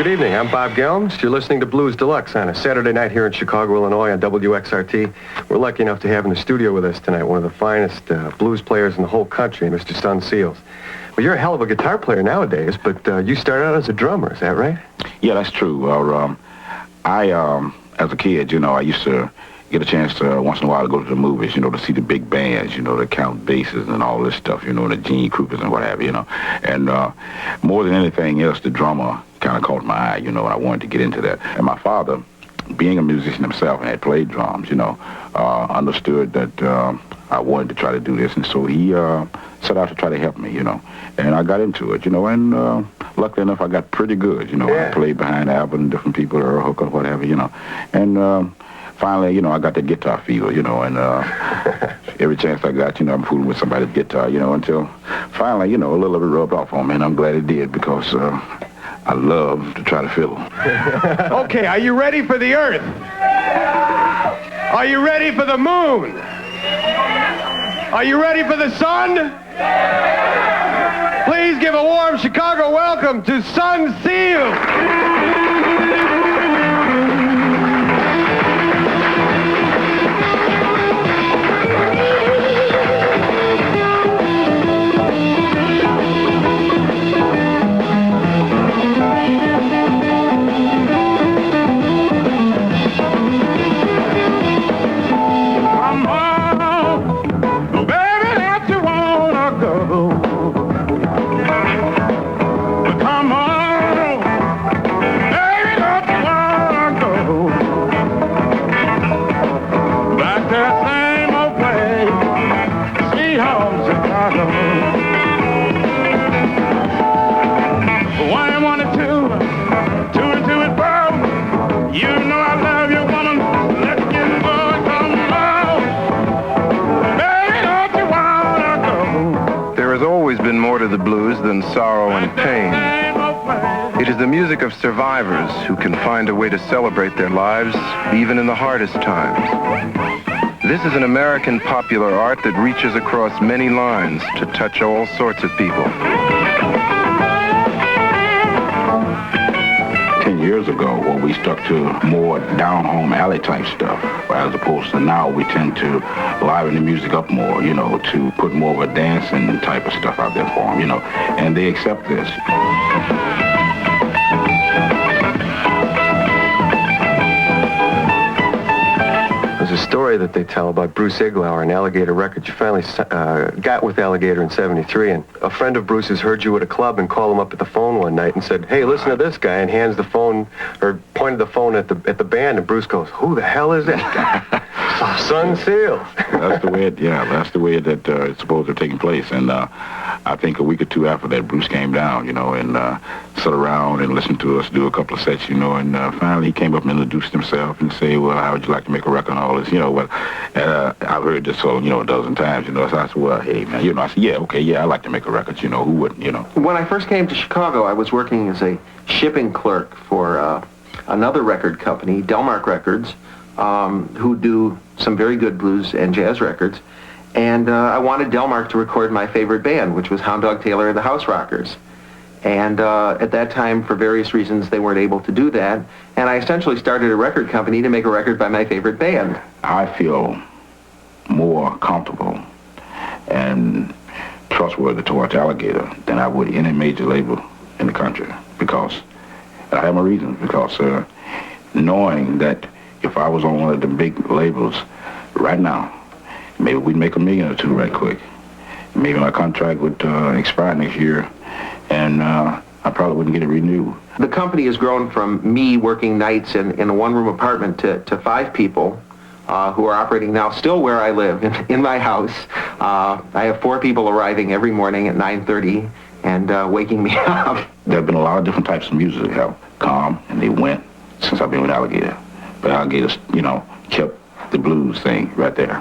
Good evening. I'm Bob Gelms. You're listening to Blues Deluxe on a Saturday night here in Chicago, Illinois on WXRT. We're lucky enough to have in the studio with us tonight one of the finest blues players in the whole country, Mr. Son Seals. Well, you're a hell of a guitar player nowadays, but you started out as a drummer, is that right? Yeah, that's true. Well, as a kid, I used to get a chance to, once in a while, to go to the movies, to see the big bands, to count basses and all this stuff, the Gene Krupas and what have you, And more than anything else, the drummer kind of caught my eye, and I wanted to get into that. And my father, being a musician himself and had played drums, understood that I wanted to try to do this. And so he set out to try to help me, And I got into it, and luckily enough, I got pretty good, Yeah. I played behind Albert and different people, Earl Hooker, whatever, And finally, I got the guitar fever, and every chance I got, I'm fooling with somebody's guitar, until finally, a little of it rubbed off on me, and I'm glad it did because I love to try to fiddle. Okay, are you ready for the Earth? Are you ready for the moon? Are you ready for the sun? Please give a warm Chicago welcome to Son Seals. More to the blues than sorrow and pain. It is the music of survivors who can find a way to celebrate their lives even in the hardest times. This is an American popular art that reaches across many lines to touch all sorts of people. 10 years ago, we stuck to more down-home alley type stuff, as opposed to now we tend to liven the music up more, to put more of a dancing type of stuff out there for them, and they accept this. There's a story that they tell about Bruce Iglauer and Alligator Records. You finally got with Alligator in '73, and a friend of Bruce's heard you at a club and called him up at the phone one night and said, "Hey, listen to this guy," and hands the phone, or pointed the phone at the band, and Bruce goes, "Who the hell is that guy?" Son Seals. That's the way that it's supposed to have taken place. And I think a week or two after that, Bruce came down, and sat around and listened to us do a couple of sets, and finally he came up and introduced himself and said, "Well, how would you like to make a record?" and all this, Well, I've heard this a dozen times, So I said, "Well, hey, man," I said, "Yeah, okay, yeah, I'd like to make a record, who wouldn't, When I first came to Chicago, I was working as a shipping clerk for another record company, Delmark Records, who do some very good blues and jazz records. And I wanted Delmark to record my favorite band, which was Hound Dog Taylor and the House Rockers. And at that time, for various reasons, they weren't able to do that. And I essentially started a record company to make a record by my favorite band. I feel more comfortable and trustworthy towards Alligator than I would any major label in the country. Because, and I have my reasons, because knowing that if I was on one of the big labels right now, maybe we'd make $1 million or $2 million right quick. Maybe my contract would expire next year, and I probably wouldn't get it renewed. The company has grown from me working nights in a one-room apartment to 5 people who are operating now still where I live, in my house. I have 4 people arriving every morning at 9:30 and waking me up. There have been a lot of different types of music that have come, and they went since I've been with Alligator. But Alligator, kept the blues thing right there.